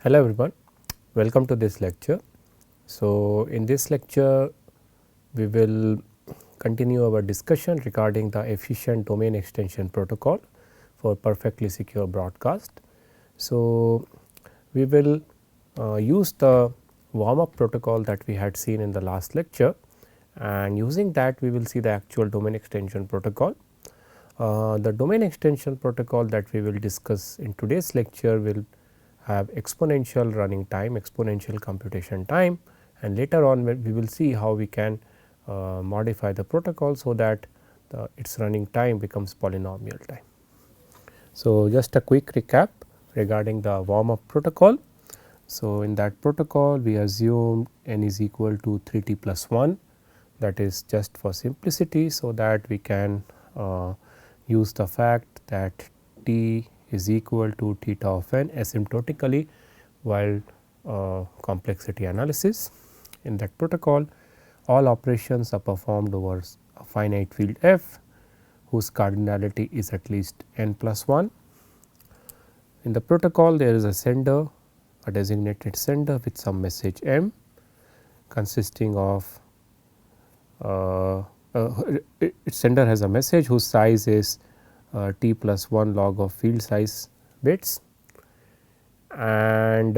Hello everyone, welcome to this lecture. So, in this lecture we will continue our discussion regarding the efficient domain extension protocol for perfectly secure broadcast. So, we will use the warm up protocol that we had seen in the last lecture, and using that we will see the actual domain extension protocol. The domain extension protocol that we will discuss in today's lecture will have exponential running time, exponential computation time, and later on we will see how we can modify the protocol so that its running time becomes polynomial time. So, just a quick recap regarding the warm up protocol. So, in that protocol we assume n is equal to 3t plus 1, that is just for simplicity, so that we can use the fact that t is equal to theta of n asymptotically while complexity analysis. In that protocol, all operations are performed over a finite field f whose cardinality is at least n plus 1. In the protocol, there is a sender, a designated sender with some message m consisting of its sender has a message whose size is t plus 1 log of field size bits, and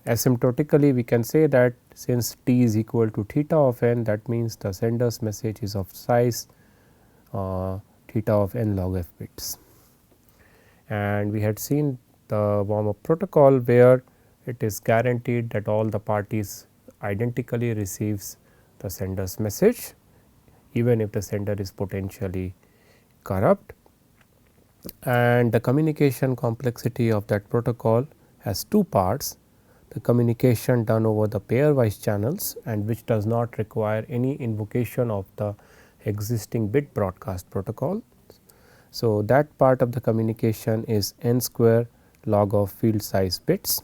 asymptotically we can say that since t is equal to theta of n, that means the sender's message is of size theta of n log f bits. And we had seen the warm up protocol where it is guaranteed that all the parties identically receives the sender's message, even if the sender is potentially corrupt. And the communication complexity of that protocol has two parts: the communication done over the pairwise channels and which does not require any invocation of the existing bit broadcast protocol. So, that part of the communication is n square log of field size bits,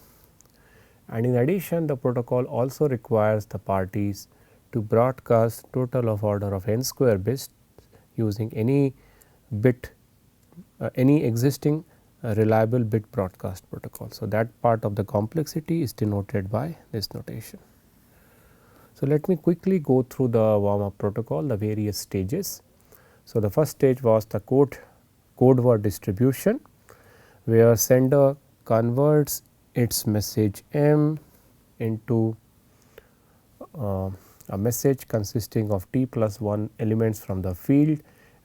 and in addition the protocol also requires the parties to broadcast total of order of n square bits using any bit any existing reliable bit broadcast protocol. So, that part of the complexity is denoted by this notation. So, let me quickly go through the warm up protocol, the various stages. So, the first stage was the code word distribution, where sender converts its message m into a message consisting of t plus 1 elements from the field,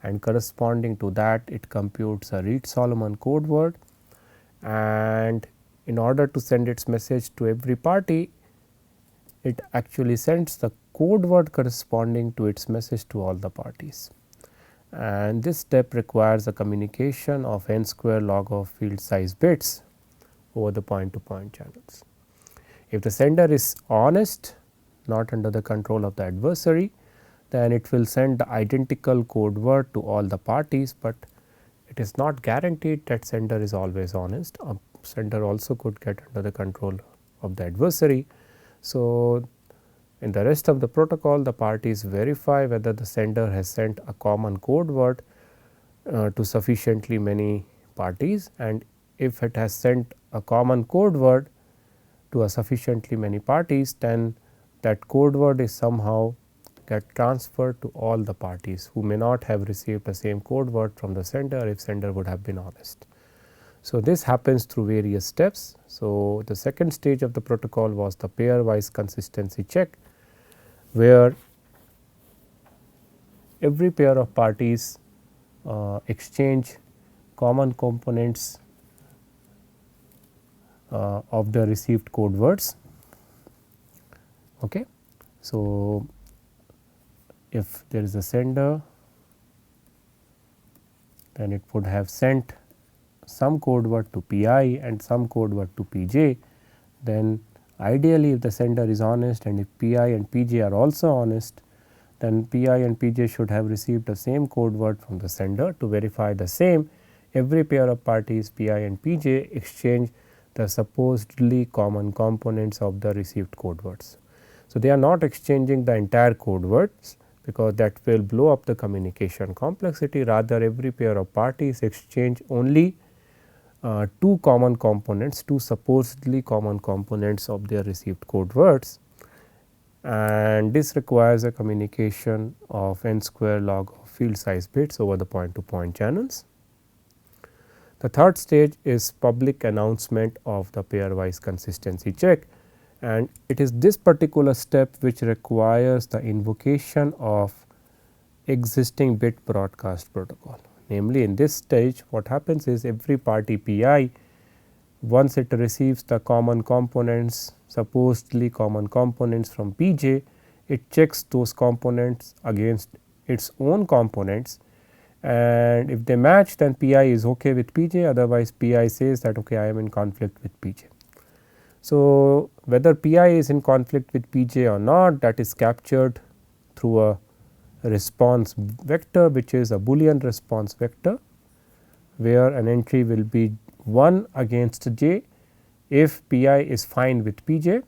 and corresponding to that it computes a Reed Solomon code word, and in order to send its message to every party, it actually sends the code word corresponding to its message to all the parties. And this step requires a communication of n square log of field size bits over the point to point channels. If the sender is honest, not under the control of the adversary, then it will send the identical code word to all the parties, but it is not guaranteed that sender is always honest. A sender also could get under the control of the adversary. So, in the rest of the protocol, the parties verify whether the sender has sent a common code word to sufficiently many parties, and if it has sent a common code word to a sufficiently many parties, then that code word is somehow get transferred to all the parties who may not have received the same code word from the sender if sender would have been honest. So, this happens through various steps. So, the second stage of the protocol was the pairwise consistency check, where every pair of parties exchange common components of the received code words. Okay. So, if there is a sender, then it would have sent some code word to pi and some code word to pj. Then ideally if the sender is honest and if pi and pj are also honest, then pi and pj should have received the same code word from the sender. To verify the same, every pair of parties pi and pj exchange the supposedly common components of the received code words. So, they are not exchanging the entire code words, because that will blow up the communication complexity. Rather, every pair of parties exchange only two common components, two supposedly common components of their received code words, and this requires a communication of n square log of field size bits over the point to point channels. The third stage is public announcement of the pairwise consistency check, and it is this particular step which requires the invocation of existing bit broadcast protocol. Namely, in this stage what happens is every party pi, once it receives the common components, supposedly common components from pj, it checks those components against its own components, and if they match then pi is okay with pj, otherwise pi says that okay, I am in conflict with pj. So, whether pi is in conflict with pj or not, that is captured through a response vector, which is a Boolean response vector, where an entry will be 1 against j if pi is fine with pj,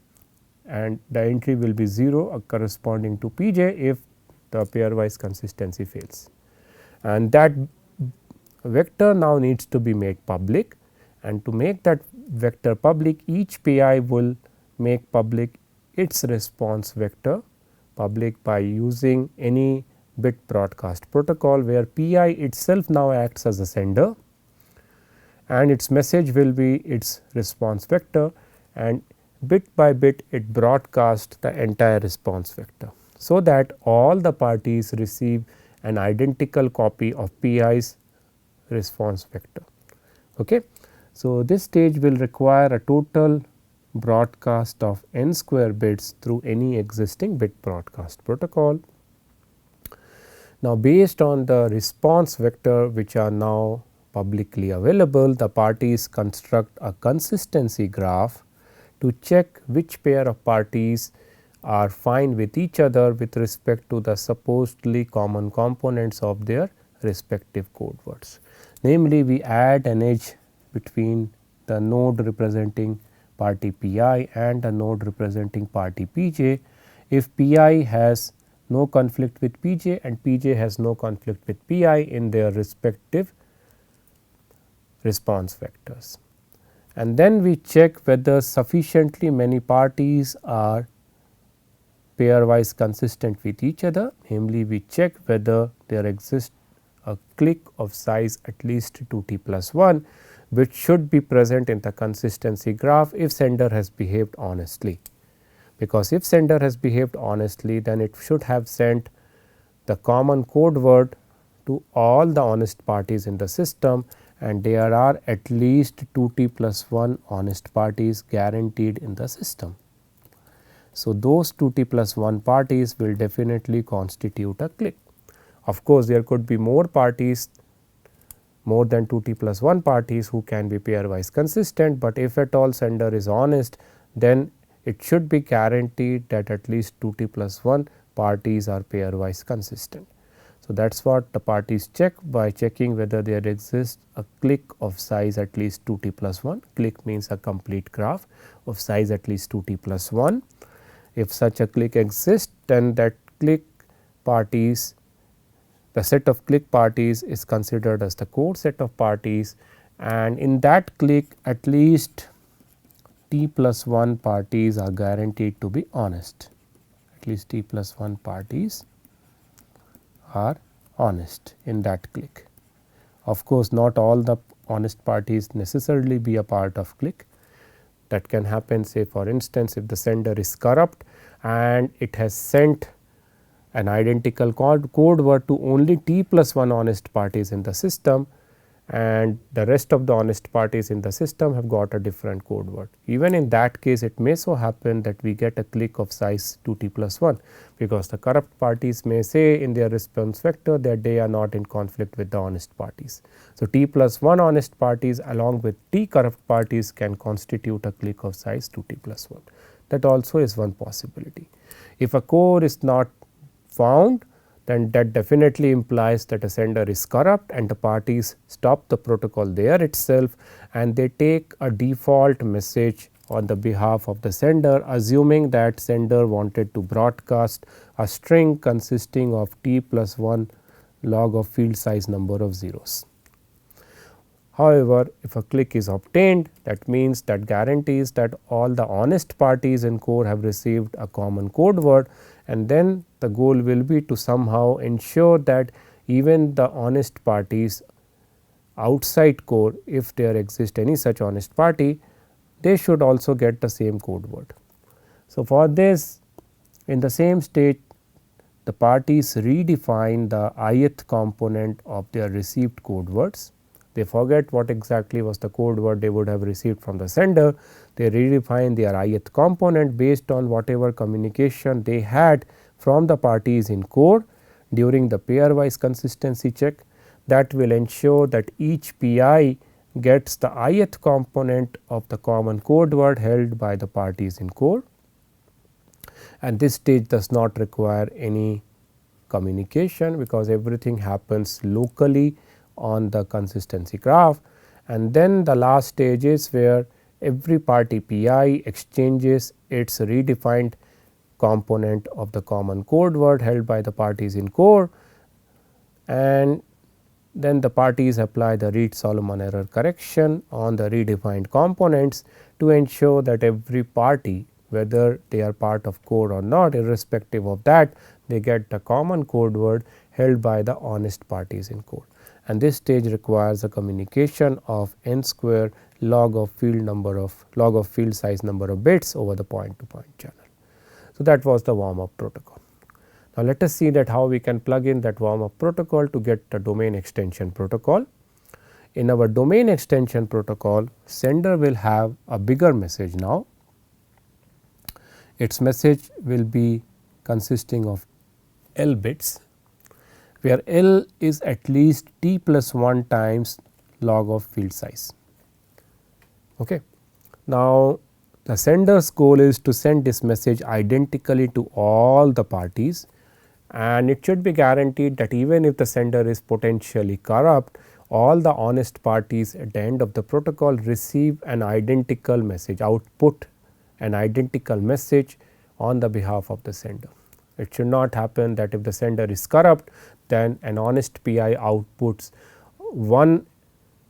and the entry will be 0 corresponding to pj if the pairwise consistency fails. And that vector now needs to be made public, and to make that vector public, each pi will make public its response vector public by using any bit broadcast protocol, where pi itself now acts as a sender and its message will be its response vector, and bit by bit it broadcasts the entire response vector, so that all the parties receive an identical copy of pi's response vector. Okay. So, this stage will require a total broadcast of n square bits through any existing bit broadcast protocol. Now, based on the response vector which are now publicly available, the parties construct a consistency graph to check which pair of parties are fine with each other with respect to the supposedly common components of their respective code words. Namely, we add an edge between the node representing party pi and the node representing party pj if pi has no conflict with pj and pj has no conflict with pi in their respective response vectors. And then we check whether sufficiently many parties are pairwise consistent with each other. Namely, we check whether there exists a clique of size at least 2t plus 1, which should be present in the consistency graph if sender has behaved honestly, because if sender has behaved honestly, then it should have sent the common code word to all the honest parties in the system, and there are at least 2t plus 1 honest parties guaranteed in the system. So, those 2t plus 1 parties will definitely constitute a clique. Of course, there could be more parties, more than 2t plus 1 parties who can be pairwise consistent, but if at all sender is honest, then it should be guaranteed that at least 2t plus 1 parties are pairwise consistent. So, that is what the parties check by checking whether there exists a clique of size at least 2t plus 1. Clique means a complete graph of size at least 2t plus 1. If such a clique exists, then that clique parties, the set of clique parties is considered as the core set of parties, and in that clique at least t plus 1 parties are guaranteed to be honest. At least t plus 1 parties are honest in that clique. Of course, not all the honest parties necessarily be a part of clique. That can happen, say for instance, if the sender is corrupt and it has sent an identical code word to only t plus 1 honest parties in the system, and the rest of the honest parties in the system have got a different code word. Even in that case, it may so happen that we get a clique of size 2t plus 1, because the corrupt parties may say in their response vector that they are not in conflict with the honest parties. So, t plus 1 honest parties along with t corrupt parties can constitute a clique of size 2t plus 1. That also is one possibility. If a core is not found, then that definitely implies that a sender is corrupt and the parties stop the protocol there itself, and they take a default message on the behalf of the sender, assuming that sender wanted to broadcast a string consisting of t plus 1 log of field size number of zeros. However, if a click is obtained, that means that guarantees that all the honest parties in core have received a common code word, and then the goal will be to somehow ensure that even the honest parties outside core, if there exists any such honest party, they should also get the same code word. So, for this, in the same state, the parties redefine the ith component of their received code words. They forget what exactly was the code word they would have received from the sender. They redefine their ith component based on whatever communication they had from the parties in core during the pairwise consistency check. That will ensure that each PI gets the ith component of the common code word held by the parties in core, and this stage does not require any communication because everything happens locally on the consistency graph. And then the last stage is where every party PI exchanges its redefined component of the common code word held by the parties in core, and then the parties apply the Reed-Solomon error correction on the redefined components to ensure that every party, whether they are part of core or not, irrespective of that, they get the common code word held by the honest parties in core. And this stage requires a communication of n square log of field size number of bits over the point to point channel. So, that was the warm up protocol. Now, let us see that how we can plug in that warm up protocol to get the domain extension protocol. In our domain extension protocol, sender will have a bigger message now. Its message will be consisting of L bits, where L is at least t plus 1 times log of field size. Okay. Now, the sender's goal is to send this message identically to all the parties, and it should be guaranteed that even if the sender is potentially corrupt, all the honest parties at the end of the protocol receive an identical message, output an identical message on the behalf of the sender. It should not happen that if the sender is corrupt, then an honest PI outputs one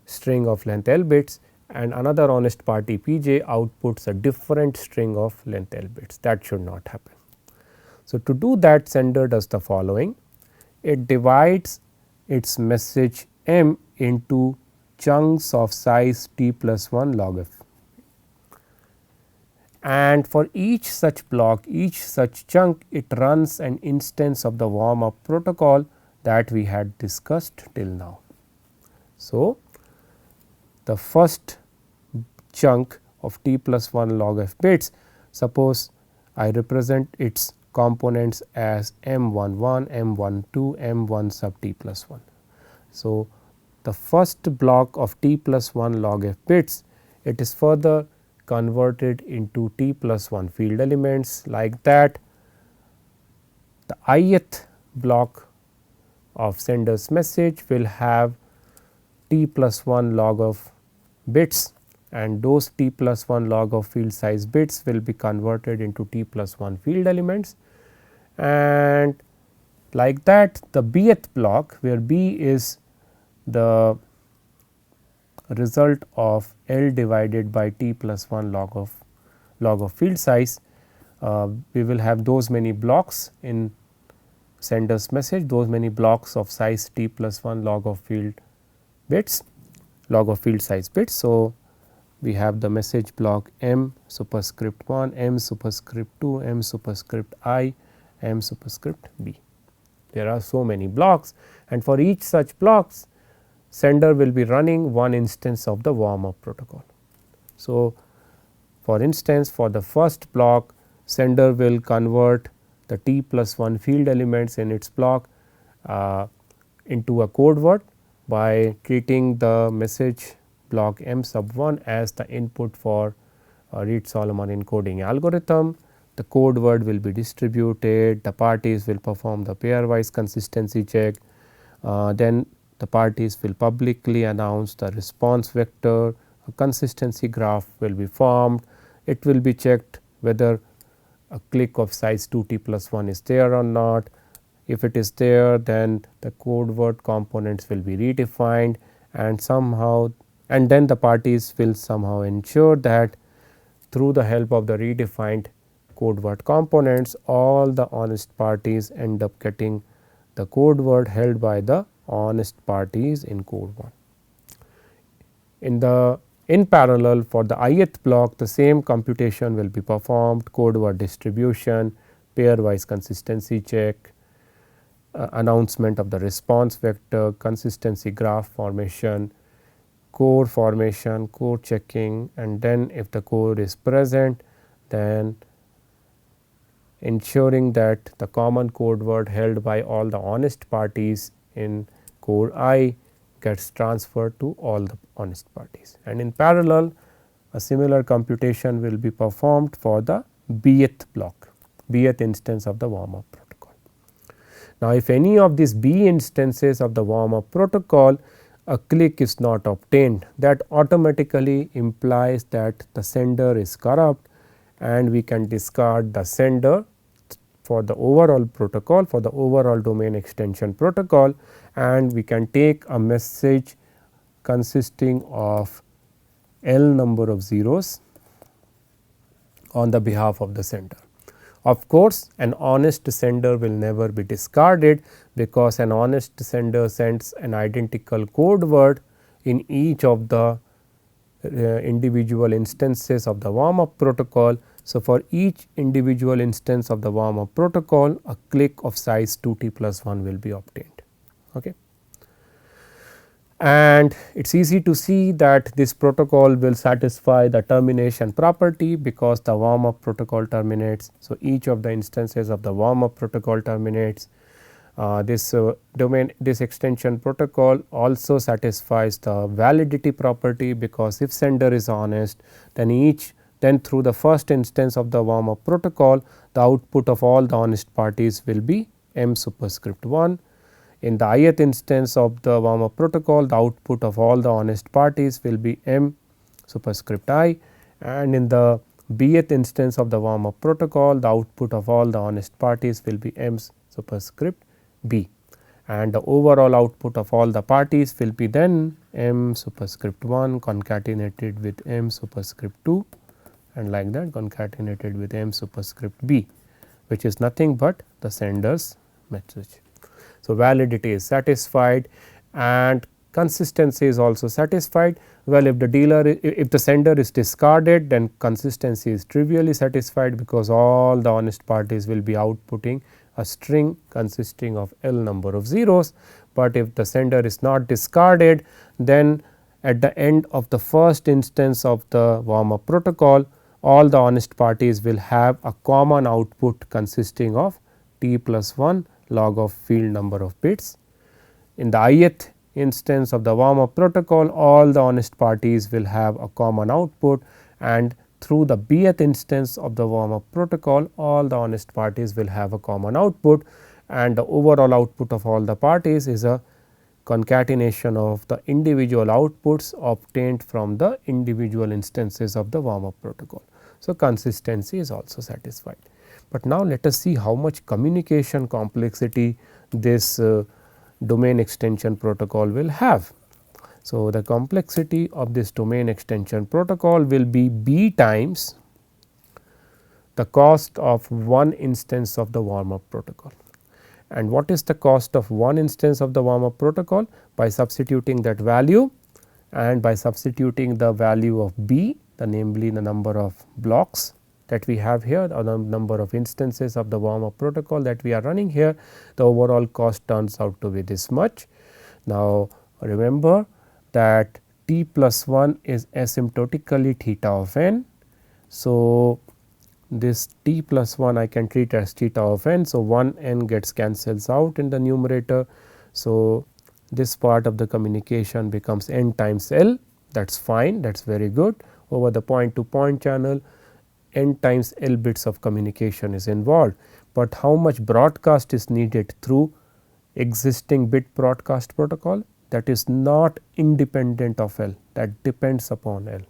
string of length L bits and another honest party PJ outputs a different string of length L bits. That should not happen. So, to do that, sender does the following: it divides its message M into chunks of size t plus 1 log f, and for each such block, each such chunk, it runs an instance of the warm up protocol that we had discussed till now. So, the first chunk of t plus 1 log f bits, suppose I represent its components as M11, M12, M1 sub t plus 1. So, the first block of t plus 1 log f bits, it is further converted into t plus 1 field elements like that. The ith block of sender's message will have t plus 1 log of bits, and those t plus 1 log of field size bits will be converted into t plus 1 field elements. And like that, the bth block, where b is the result of L divided by t plus 1 log of field size, we will have those many blocks in sender's message, those many blocks of size t plus 1 log of field bits, log of field size bits. So, we have the message block M superscript 1, M superscript 2, M superscript I, M superscript B. There are so many blocks, and for each such blocks, sender will be running one instance of the warm up protocol. So, for instance, for the first block, sender will convert the t plus 1 field elements in its block into a code word by treating the message block M sub 1 as the input for Reed-Solomon encoding algorithm. The code word will be distributed, the parties will perform the pairwise consistency check, then the parties will publicly announce the response vector, a consistency graph will be formed, it will be checked whether a click of size 2 t plus 1 is there or not. If it is there, then the code word components will be redefined, and somehow and then the parties will somehow ensure that through the help of the redefined code word components, all the honest parties end up getting the code word held by the honest parties in code 1. In parallel, for the ith block, the same computation will be performed: code word distribution, pairwise consistency check, announcement of the response vector, consistency graph formation, core formation, core checking, and then if the core is present, then ensuring that the common code word held by all the honest parties in core I gets transferred to all the honest parties. And in parallel, a similar computation will be performed for the bth block, bth instance of the warm up protocol. Now, if any of these B instances of the warm up protocol a click is not obtained, that automatically implies that the sender is corrupt, and we can discard the sender for the overall protocol, for the overall domain extension protocol, and we can take a message consisting of L number of zeros on the behalf of the sender. Of course, an honest sender will never be discarded, because an honest sender sends an identical code word in each of the individual instances of the warm up protocol. So, for each individual instance of the warm up protocol, a click of size 2t plus 1 will be obtained. Okay. And it is easy to see that this protocol will satisfy the termination property, because the warm up protocol terminates. So, each of the instances of the warm up protocol terminates. This extension protocol also satisfies the validity property, because if sender is honest, then through the first instance of the warm up protocol, the output of all the honest parties will be m superscript 1. In the ith instance of the warm up protocol, the output of all the honest parties will be m superscript I, and in the bth instance of the warm up protocol, the output of all the honest parties will be m superscript b, and the overall output of all the parties will be then m superscript 1 concatenated with m superscript 2, and like that concatenated with m superscript b, which is nothing but the sender's message. So, validity is satisfied and consistency is also satisfied. Well, if the sender is discarded, then consistency is trivially satisfied, because all the honest parties will be outputting a string consisting of L number of zeros. But if the sender is not discarded, then at the end of the first instance of the warm up protocol, all the honest parties will have a common output consisting of t plus 1 log of field number of bits. In the ith instance of the warm up protocol, all the honest parties will have a common output, and through the bth instance of the warm up protocol, all the honest parties will have a common output, and the overall output of all the parties is a concatenation of the individual outputs obtained from the individual instances of the warm up protocol. So, consistency is also satisfied. But now let us see how much communication complexity this domain extension protocol will have. So, the complexity of this domain extension protocol will be b times the cost of one instance of the warm up protocol. And what is the cost of one instance of the warm up protocol? By substituting that value, and by substituting the value of b, namely the number of blocks that we have here, or the number of instances of the warm up protocol that we are running here, the overall cost turns out to be this much. Now, remember that t plus 1 is asymptotically theta of n. So, this t plus 1 I can treat as theta of n. So, 1 n gets cancels out in the numerator. So, this part of the communication becomes n times L, that is fine, that is very good. Over the point to point channel, n times L bits of communication is involved, but how much broadcast is needed through existing bit broadcast protocol? That is not independent of L, that depends upon L.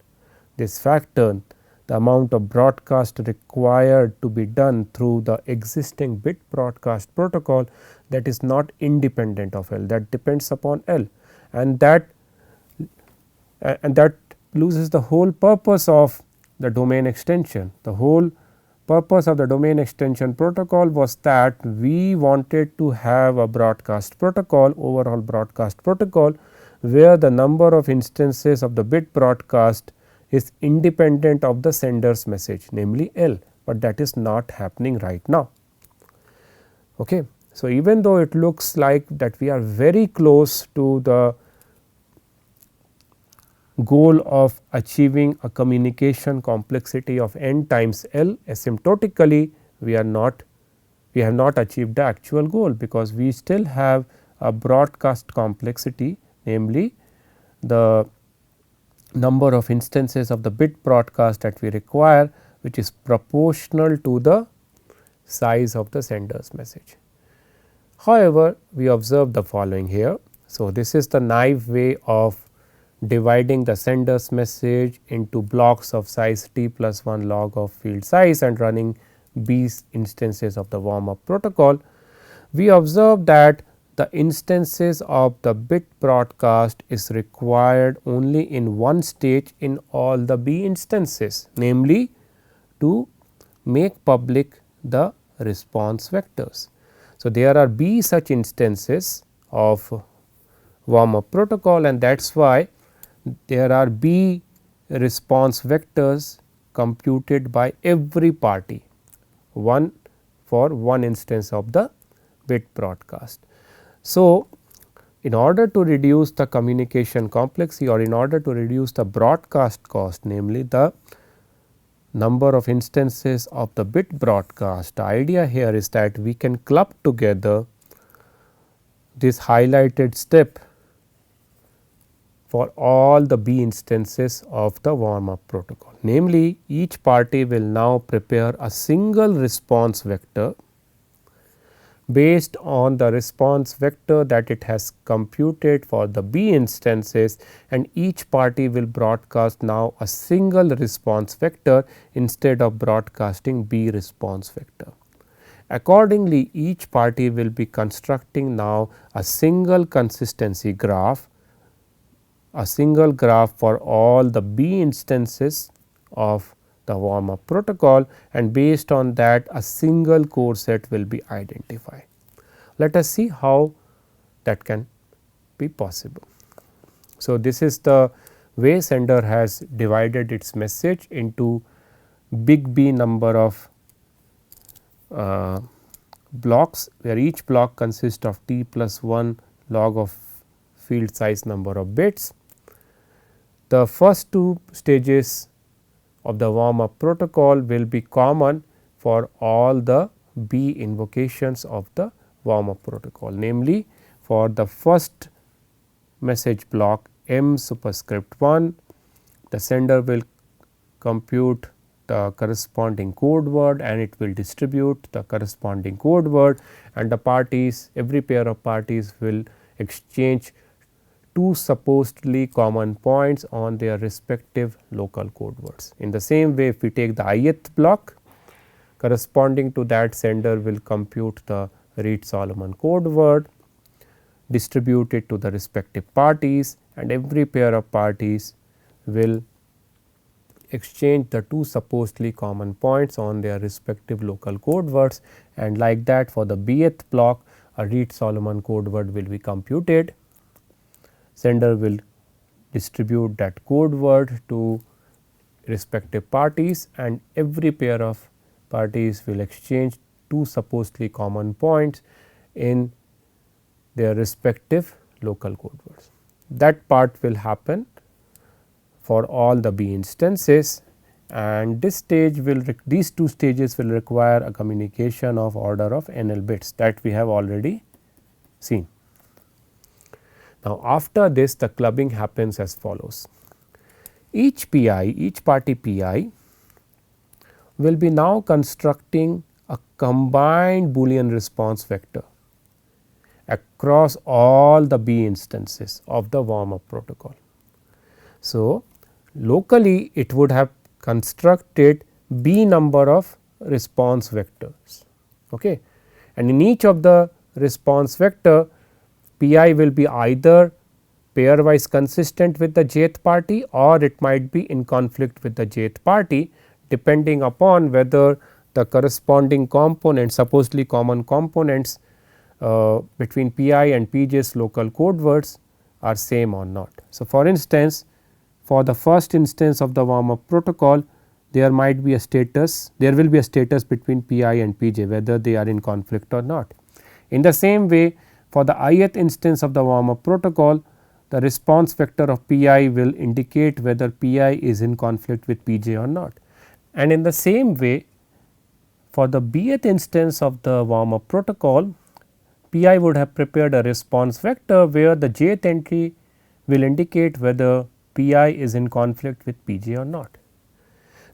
This factor, the amount of broadcast required to be done through the existing bit broadcast protocol, that is not independent of L, that depends upon L, and that and that loses the whole purpose of the domain extension. The whole purpose of the domain extension protocol was that we wanted to have a broadcast protocol, overall broadcast protocol, where the number of instances of the bit broadcast is independent of the sender's message, namely L, but that is not happening right now. Okay. So, even though it looks like that we are very close to the goal of achieving a communication complexity of n times L, asymptotically we have not achieved the actual goal, because we still have a broadcast complexity, namely the number of instances of the bit broadcast that we require, which is proportional to the size of the sender's message. However, we observe the following here. So, this is the naive way of dividing the sender's message into blocks of size t plus 1 log of field size and running b instances of the warm up protocol. We observe that the instances of the bit broadcast is required only in one stage in all the b instances, namely to make public the response vectors. So, there are b such instances of warm up protocol, and that is why there are b response vectors computed by every party, one for one instance of the bit broadcast. So, in order to reduce the communication complexity, or in order to reduce the broadcast cost, namely the number of instances of the bit broadcast, the idea here is that we can club together this highlighted step for all the b instances of the warm up protocol. Namely, each party will now prepare a single response vector based on the response vector that it has computed for the b instances, and each party will broadcast now a single response vector instead of broadcasting b response vector. Accordingly, each party will be constructing now a single consistency graph, a single graph for all the b instances of the warm up protocol, and based on that a single core set will be identified. Let us see how that can be possible. So, this is the way sender has divided its message into big B number of blocks, where each block consists of t plus 1 log of field size number of bits. The first two stages of the warm up protocol will be common for all the B invocations of the warm up protocol, namely for the first message block m superscript 1, the sender will compute the corresponding code word and it will distribute the corresponding code word, and the parties, every pair of parties will exchange two supposedly common points on their respective local code words. In the same way, if we take the ith block, corresponding to that sender will compute the Reed-Solomon code word, distribute it to the respective parties, and every pair of parties will exchange the two supposedly common points on their respective local code words, and like that for the bth block a Reed-Solomon code word will be computed. Sender will distribute that code word to respective parties, and every pair of parties will exchange two supposedly common points in their respective local code words. That part will happen for all the B instances, and this stage will these two stages will require a communication of order of NL bits that we have already seen. Now, after this the clubbing happens as follows. Each party Pi will be now constructing a combined Boolean response vector across all the B instances of the warm up protocol. So, locally it would have constructed B number of response vectors, okay. And in each of the response vector Pi will be either pairwise consistent with the jth party or it might be in conflict with the jth party, depending upon whether the corresponding components, supposedly common components between Pi and Pj's local code words are same or not. So, for instance, for the first instance of the warm up protocol, there might be a status, there will be a status between Pi and Pj whether they are in conflict or not. In the same way, for the ith instance of the warm up protocol, the response vector of Pi will indicate whether Pi is in conflict with Pj or not. And in the same way, for the bth instance of the warm up protocol, Pi would have prepared a response vector where the jth entry will indicate whether Pi is in conflict with Pj or not.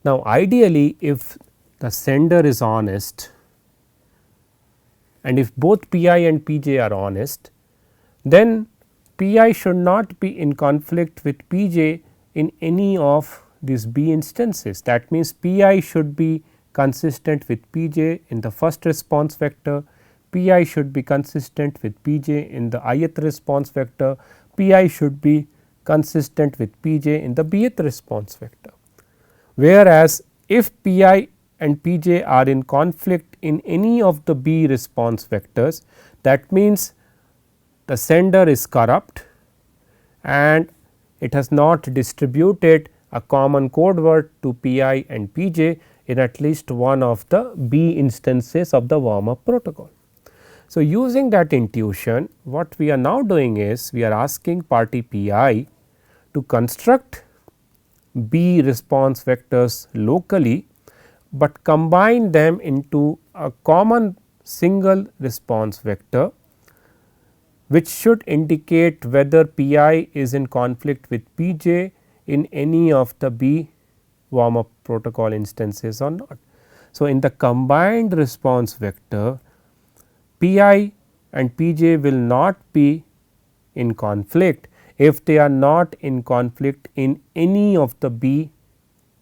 Now, ideally, if the sender is honest and if both Pi and Pj are honest, then Pi should not be in conflict with Pj in any of these B instances. That means, Pi should be consistent with Pj in the first response vector, Pi should be consistent with Pj in the ith response vector, Pi should be consistent with Pj in the bth response vector. Whereas, if Pi and Pj are in conflict in any of the B response vectors, that means the sender is corrupt and it has not distributed a common code word to Pi and Pj in at least one of the B instances of the warm up protocol. So, using that intuition, what we are now doing is we are asking party Pi to construct B response vectors locally, but combine them into a common single response vector, which should indicate whether Pi is in conflict with Pj in any of the B warm up protocol instances or not. So, in the combined response vector, Pi and Pj will not be in conflict if they are not in conflict in any of the B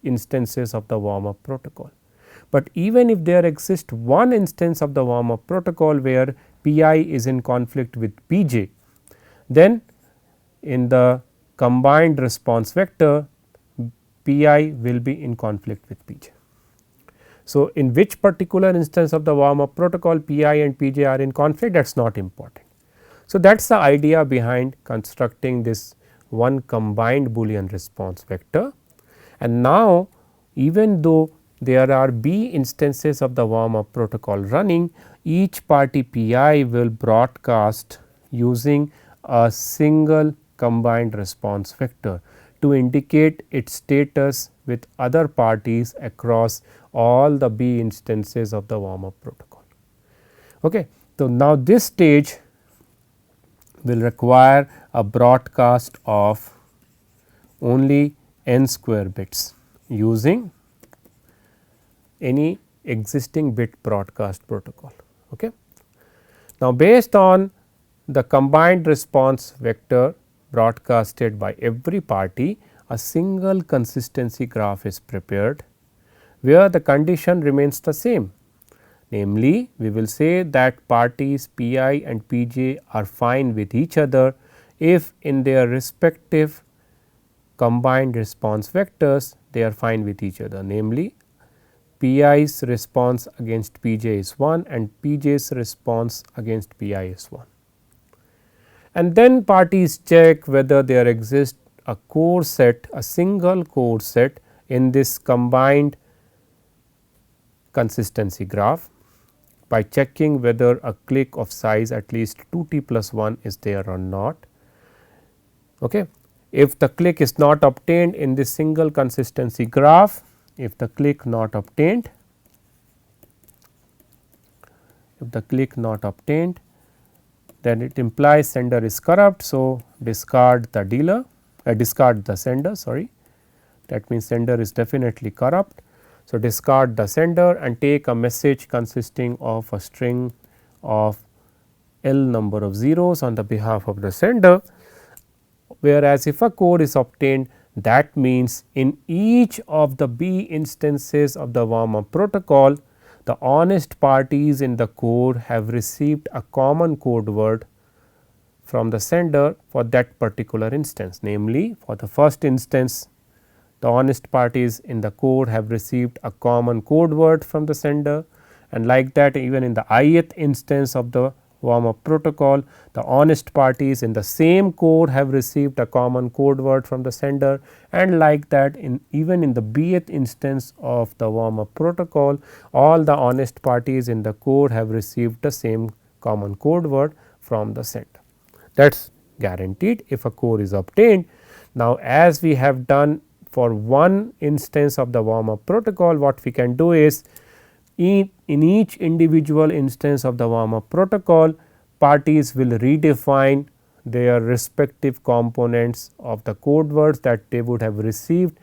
instances of the warm up protocol. But even if there exists one instance of the warm up protocol where Pi is in conflict with Pj, then in the combined response vector Pi will be in conflict with Pj. So, in which particular instance of the warm up protocol Pi and Pj are in conflict, that is not important. So, that is the idea behind constructing this one combined Boolean response vector. And now, even though there are B instances of the warm up protocol running, each party Pi will broadcast using a single combined response vector to indicate its status with other parties across all the B instances of the warm up protocol. Okay. So, now this stage will require a broadcast of only n square bits using any existing bit broadcast protocol. Okay. Now, based on the combined response vector broadcasted by every party, a single consistency graph is prepared where the condition remains the same. Namely, we will say that parties Pi and Pj are fine with each other if in their respective combined response vectors they are fine with each other. Namely, Pi's response against Pj is 1 and Pj's response against Pi is 1. And then parties check whether there exists a core set, a single core set in this combined consistency graph by checking whether a clique of size at least 2t plus 1 is there or not. Okay. If the clique is not obtained in this single consistency graph, if the clique not obtained, then it implies sender is corrupt. So, discard the dealer, discard the sender, sorry, that means sender is definitely corrupt. So, discard the sender and take a message consisting of a string of L number of zeros on the behalf of the sender, whereas if a core is obtained, that means in each of the B instances of the warm up protocol, the honest parties in the core have received a common code word from the sender for that particular instance. Namely, for the first instance, the honest parties in the core have received a common code word from the sender, and like that even in the ith instance of the warm up protocol, the honest parties in the same core have received a common code word from the sender, and like that in even in the bth instance of the warm up protocol, all the honest parties in the core have received the same common code word from the sender. That is guaranteed if a core is obtained. Now, as we have done for one instance of the warm up protocol, what we can do is in each individual instance of the warm up protocol, parties will redefine their respective components of the code words that they would have received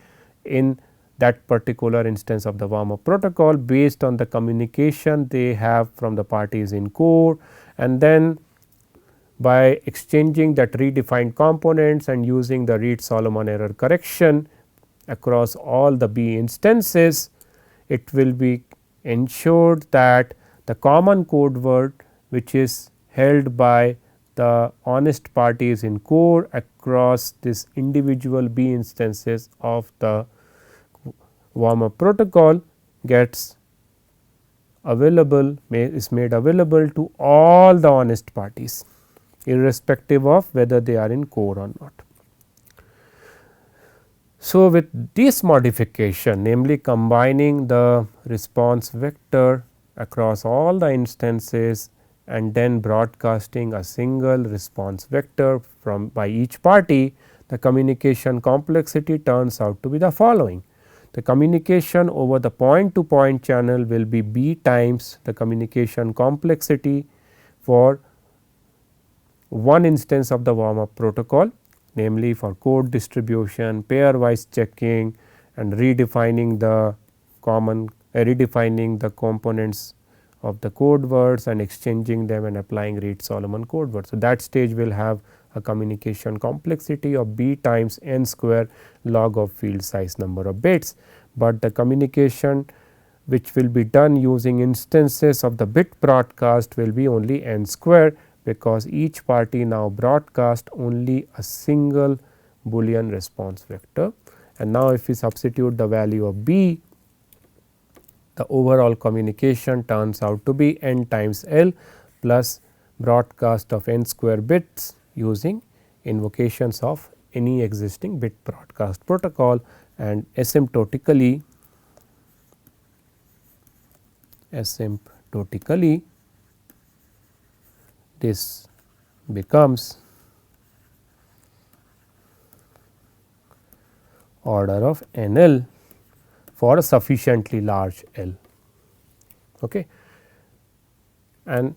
in that particular instance of the warm up protocol based on the communication they have from the parties in core, and then by exchanging that redefined components and using the Reed Solomon error correction across all the B instances, it will be ensured that the common code word which is held by the honest parties in core across this individual B instances of the warm up protocol gets available, is made available to all the honest parties, irrespective of whether they are in core or not. So, with this modification, namely combining the response vector across all the instances and then broadcasting a single response vector from by each party, the communication complexity turns out to be the following. The communication over the point to point channel will be B times the communication complexity for one instance of the warm up protocol, namely for code distribution, pairwise checking and redefining the redefining the components of the code words and exchanging them and applying Reed Solomon code words. So, that stage will have a communication complexity of B times n square log of field size number of bits, but the communication which will be done using instances of the bit broadcast will be only n square, because each party now broadcast only a single Boolean response vector. And now, if we substitute the value of B, the overall communication turns out to be n times L plus broadcast of n square bits using invocations of any existing bit broadcast protocol, and asymptotically this becomes order of NL for a sufficiently large L, okay. And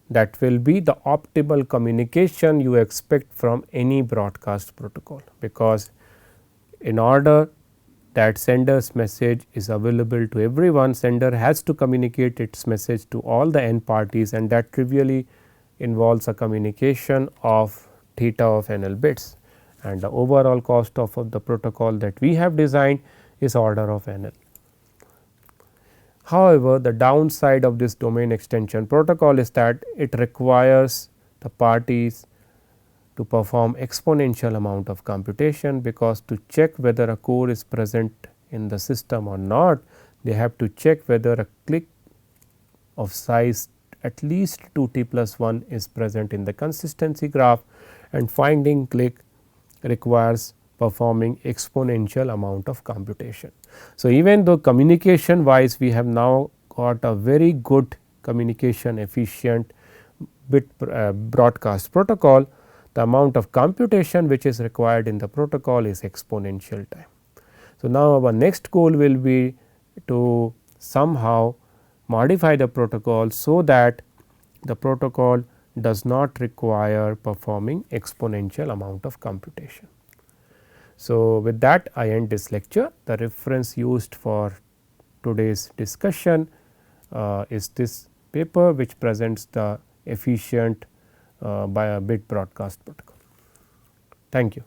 that will be the optimal communication you expect from any broadcast protocol, because in order that sender's message is available to everyone, sender has to communicate its message to all the n parties, and that trivially involves a communication of theta of NL bits, and the overall cost of the protocol that we have designed is order of NL. However, the downside of this domain extension protocol is that it requires the parties to perform exponential amount of computation, because to check whether a core is present in the system or not, they have to check whether a click of size at least 2t plus 1 is present in the consistency graph, and finding click requires performing exponential amount of computation. So, even though communication wise we have now got a very good communication efficient bit broadcast protocol, the amount of computation which is required in the protocol is exponential time. So, now our next goal will be to somehow modify the protocol so that the protocol does not require performing exponential amount of computation. So, with that I end this lecture. The reference used for today's discussion is this paper, which presents the efficient by a bit broadcast protocol. Thank you.